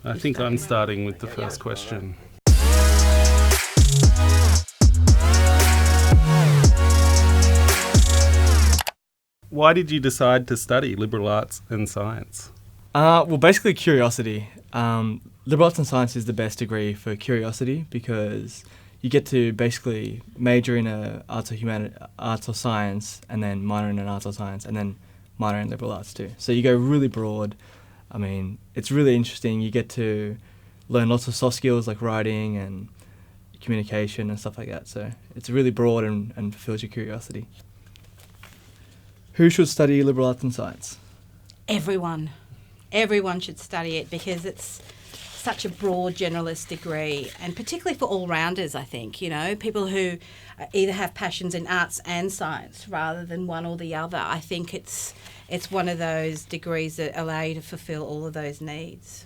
I think I'm starting with the first question. Why did you decide to study liberal arts and science? Well, basically curiosity. Liberal arts and science is the best degree for curiosity because you get to basically major in arts or science, and then minor in an arts or science, and then minor in liberal arts too. So you go really broad. I mean, it's really interesting. You get to learn lots of soft skills like writing and communication and stuff like that. So it's really broad and fulfills your curiosity. Who should study liberal arts and science? Everyone. Everyone should study it because it's such a broad generalist degree, and particularly for all-rounders, I think, people who either have passions in arts and science rather than one or the other. I think it's one of those degrees that allow you to fulfil all of those needs.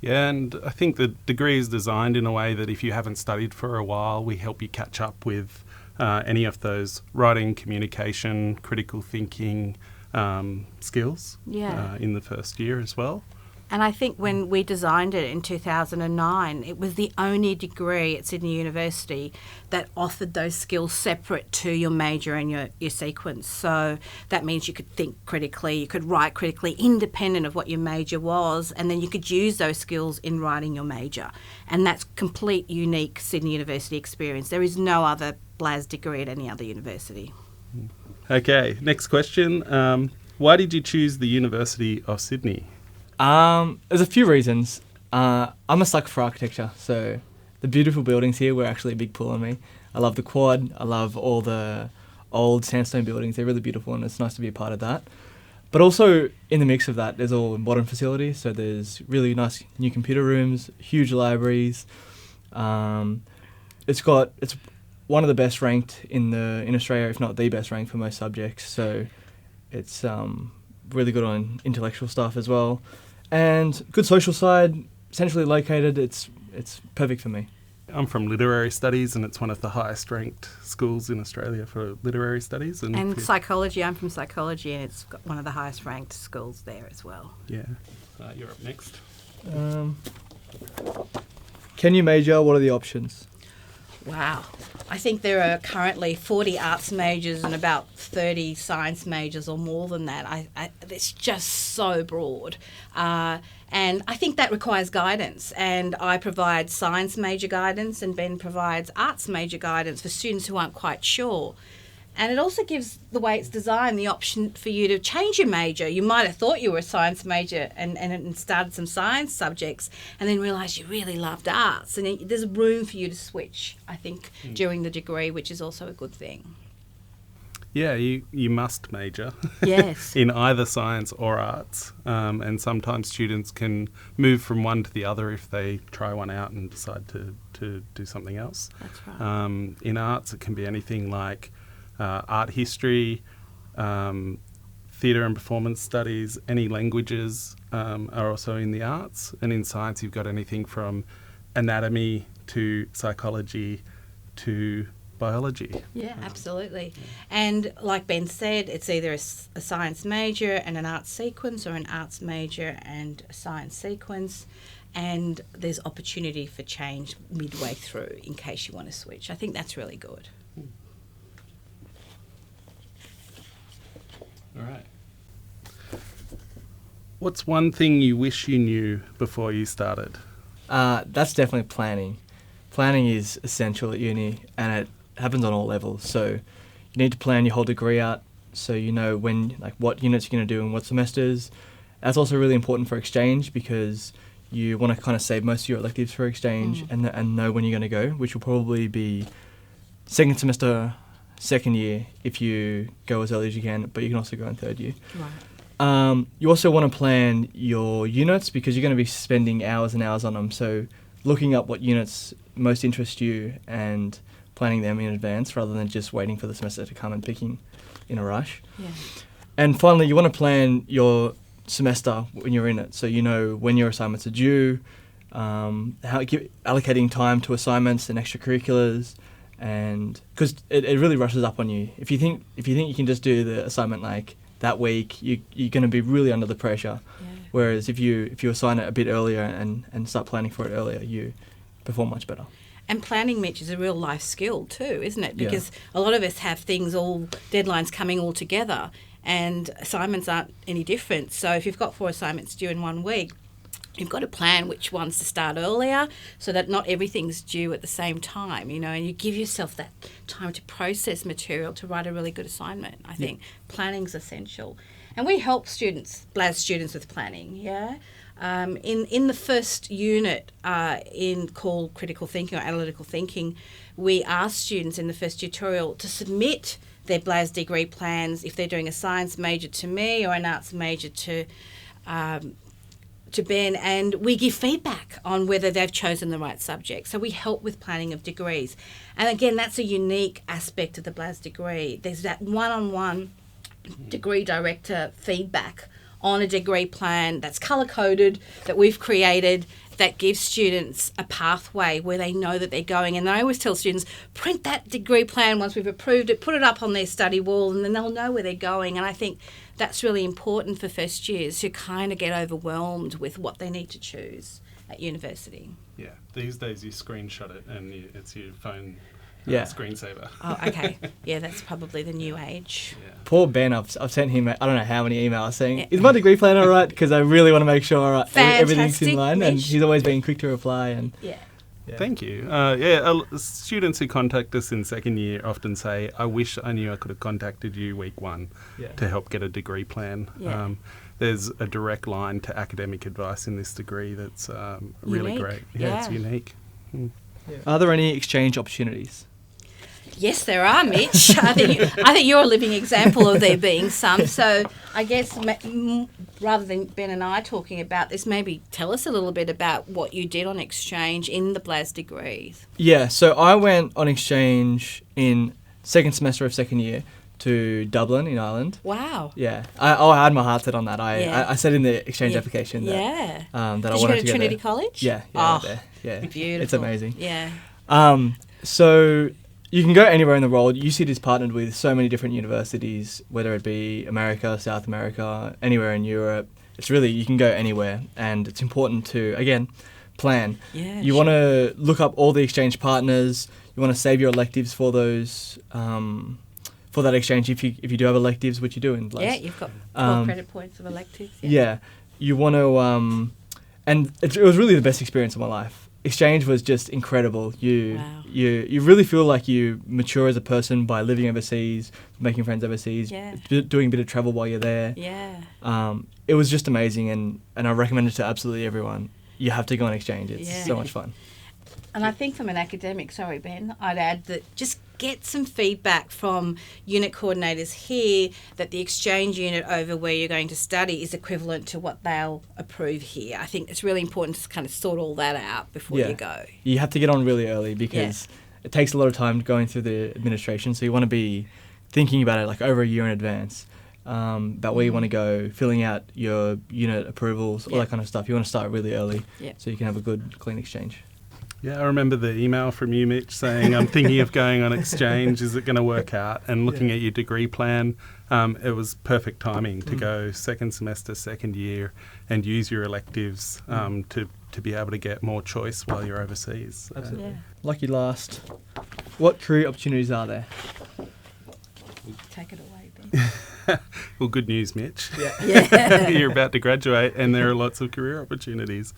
Yeah, and I think the degree is designed in a way that if you haven't studied for a while, we help you catch up with any of those writing, communication, critical thinking skills in the first year as well. And I think when we designed it in 2009, it was the only degree at Sydney University that offered those skills separate to your major and your sequence. So that means you could think critically, you could write critically, independent of what your major was, and then you could use those skills in writing your major. And that's complete unique Sydney University experience. There is no other BLAS degree at any other university. Okay, next question. Why did you choose the University of Sydney? There's a few reasons. I'm a sucker for architecture, so the beautiful buildings here were actually a big pull on me. I love the quad. I love all the old sandstone buildings. They're really beautiful, and it's nice to be a part of that. But also in the mix of that, there's all modern facilities. So there's really nice new computer rooms, huge libraries. It's one of the best ranked in Australia, if not the best ranked for most subjects. So it's really good on intellectual stuff as well. And good social side, centrally located, it's perfect for me. I'm from literary studies, and it's one of the highest ranked schools in Australia for literary studies. And psychology, I'm from psychology, and it's got one of the highest ranked schools there as well. Yeah. You're up next. Can you major? What are the options? Wow. I think there are currently 40 arts majors and about 30 science majors or more than that. It's just so broad. And I think that requires guidance. And I provide science major guidance, and Ben provides arts major guidance for students who aren't quite sure. And it also gives, the way it's designed, the option for you to change your major. You might have thought you were a science major and started some science subjects and then realised you really loved arts. And there's room for you to switch, I think, during the degree, which is also a good thing. Yeah, you must major Yes. in either science or arts. And sometimes students can move from one to the other if they try one out and decide to do something else. That's right. In arts, it can be anything like art history, theatre and performance studies, any languages are also in the arts. And in science, you've got anything from anatomy to psychology to biology. Yeah, absolutely. And like Ben said, it's either a science major and an arts sequence, or an arts major and a science sequence. And there's opportunity for change midway through in case you want to switch. I think that's really good. All right. What's one thing you wish you knew before you started? That's definitely planning. Planning is essential at uni, and it happens on all levels. So you need to plan your whole degree out so you know what units you're going to do in what semesters. That's also really important for exchange because you want to kind of save most of your electives for exchange and know when you're going to go, which will probably be second semester, second year if you go as early as you can, but you can also go in third year. Right. You also want to plan your units because you're going to be spending hours and hours on them. So looking up what units most interest you and planning them in advance rather than just waiting for the semester to come and picking in a rush. Yeah. And finally, you want to plan your semester when you're in it. So you know when your assignments are due, allocating time to assignments and extracurriculars, and because it really rushes up on you. If you think you can just do the assignment like that week, you're going to be really under the pressure. Yeah. Whereas if you assign it a bit earlier and start planning for it earlier, you perform much better. And planning, Mitch, is a real life skill too, isn't it? Yeah. Because a lot of us have deadlines coming all together, and assignments aren't any different. So if you've got 4 assignments due in 1 week, you've got to plan which ones to start earlier so that not everything's due at the same time, and you give yourself that time to process material to write a really good assignment. I think planning's essential. And we help BLAS students with planning, in the first unit called critical thinking or analytical thinking, we ask students in the first tutorial to submit their BLAS degree plans if they're doing a science major to me or an arts major to Ben, and we give feedback on whether they've chosen the right subject. So we help with planning of degrees. And again, that's a unique aspect of the BLAS degree. There's that one-on-one degree director feedback on a degree plan that's colour-coded, that we've created, that gives students a pathway where they know that they're going. And I always tell students, print that degree plan once we've approved it, put it up on their study wall, and then they'll know where they're going. And I think that's really important for first years who kind of get overwhelmed with what they need to choose at university. Yeah, these days you screenshot it and it's your phone screensaver. Oh, okay. Yeah, that's probably the new age. Yeah. Poor Ben, I've sent him, I don't know how many emails saying, is my degree plan all right? Because I really want to make sure everything's in line. Mitch. And he's always been quick to reply. And Yeah. Thank you. Students who contact us in second year often say, I wish I knew I could have contacted you week 1 to help get a degree plan. Yeah. There's a direct line to academic advice in this degree that's really Unique. great. Yeah, it's unique. Are there any exchange opportunities? Yes, there are, Mitch. I think you're a living example of there being some. So I guess rather than Ben and I talking about this, maybe tell us a little bit about what you did on exchange in the BLAS degrees. Yeah, so I went on exchange in second semester of second year to Dublin in Ireland. Wow. Yeah, I had my heart set on that. I said in the exchange application that, that that I did wanted you go to to go Trinity there. College? Yeah, Oh, there. Yeah, beautiful. it's amazing. Yeah. So you can go anywhere in the world. UCIT is partnered with so many different universities, whether it be America, South America, anywhere in Europe. It's really, you can go anywhere, and it's important to, again, plan. Yeah, you want to look up all the exchange partners. You want to save your electives for those, for that exchange if you do have electives, which you do in BLAS. Yeah, you've got 12 credit points of electives. Yeah, you want to, and it was really the best experience of my life. Exchange was just incredible. You really feel like you mature as a person by living overseas, making friends overseas, doing a bit of travel while you're there. Yeah. It was just amazing, and I recommend it to absolutely everyone. You have to go on exchange. It's so much fun. And I think from an academic, sorry Ben, I'd add that just get some feedback from unit coordinators here that the exchange unit over where you're going to study is equivalent to what they'll approve here. I think it's really important to kind of sort all that out before you go. You have to get on really early because it takes a lot of time going through the administration, so you want to be thinking about it like over a year in advance. About where you want to go, filling out your unit approvals, all that kind of stuff. You want to start really early so you can have a good, clean exchange. Yeah, I remember the email from you, Mitch, saying, I'm thinking of going on exchange. Is it going to work out? And looking at your degree plan, it was perfect timing to go second semester, second year, and use your electives to be able to get more choice while you're overseas. Absolutely. Yeah. Lucky last. What career opportunities are there? Take it away, Ben. Well, good news, Mitch. Yeah. You're about to graduate, and there are lots of career opportunities.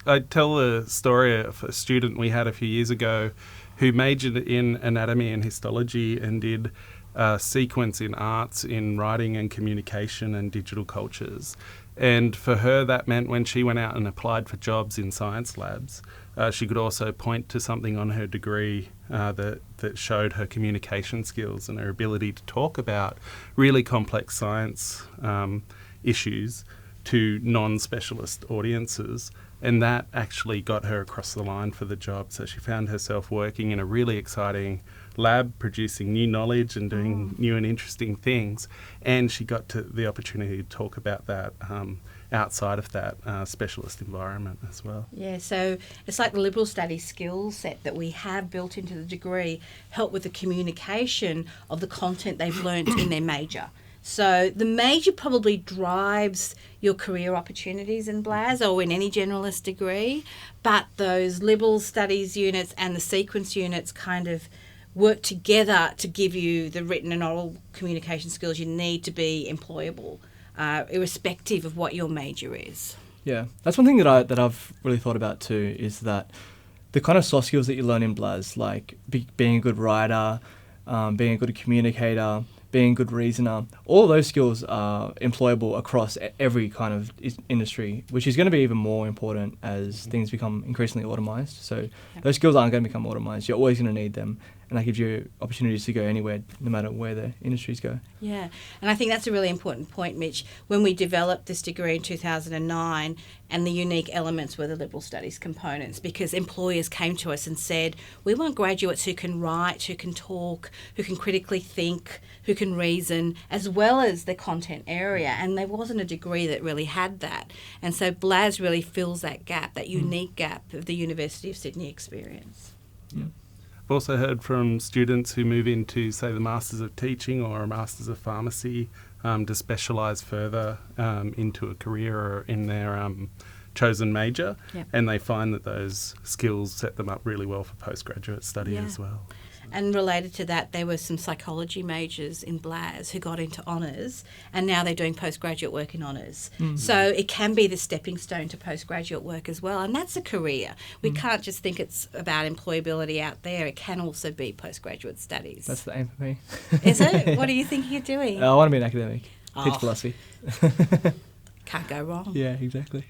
I tell a story of a student we had a few years ago who majored in anatomy and histology and did a sequence in arts, in writing and communication and digital cultures. And for her, that meant when she went out and applied for jobs in science labs, she could also point to something on her degree that showed her communication skills and her ability to talk about really complex science issues to non-specialist audiences. And that actually got her across the line for the job. So she found herself working in a really exciting lab, producing new knowledge and doing new and interesting things. And she got to the opportunity to talk about that outside of that specialist environment as well. Yeah, so it's like the liberal studies skill set that we have built into the degree help with the communication of the content they've learnt in their major. So the major probably drives your career opportunities in BLAS or in any generalist degree, but those liberal studies units and the sequence units kind of work together to give you the written and oral communication skills you need to be employable, irrespective of what your major is. Yeah, that's one thing that I've really thought about too, is that the kind of soft skills that you learn in BLAS, like being a good writer, being a good communicator, being a good reasoner, all of those skills are employable across every kind of industry, which is going to be even more important as things become increasingly automised. So those skills aren't going to become automised. You're always going to need them, and that gives you opportunities to go anywhere, no matter where the industries go. Yeah, and I think that's a really important point, Mitch. When we developed this degree in 2009, and the unique elements were the liberal studies components, because employers came to us and said, we want graduates who can write, who can talk, who can critically think, who can reason, as well as the content area, and there wasn't a degree that really had that. And so BLAS really fills that gap, that unique gap of the University of Sydney experience. Yeah. I've also heard from students who move into, say, the Masters of Teaching or a Masters of Pharmacy to specialise further into a career or in their chosen major, and they find that those skills set them up really well for postgraduate study as well. And related to that, there were some psychology majors in BLAS who got into honours, and now they're doing postgraduate work in honours. So it can be the stepping stone to postgraduate work as well, and that's a career. We can't just think it's about employability out there. It can also be postgraduate studies. That's the aim for me. Is it? What are you thinking you're doing? I want to be an academic, teach philosophy. Can't go wrong. Yeah, exactly.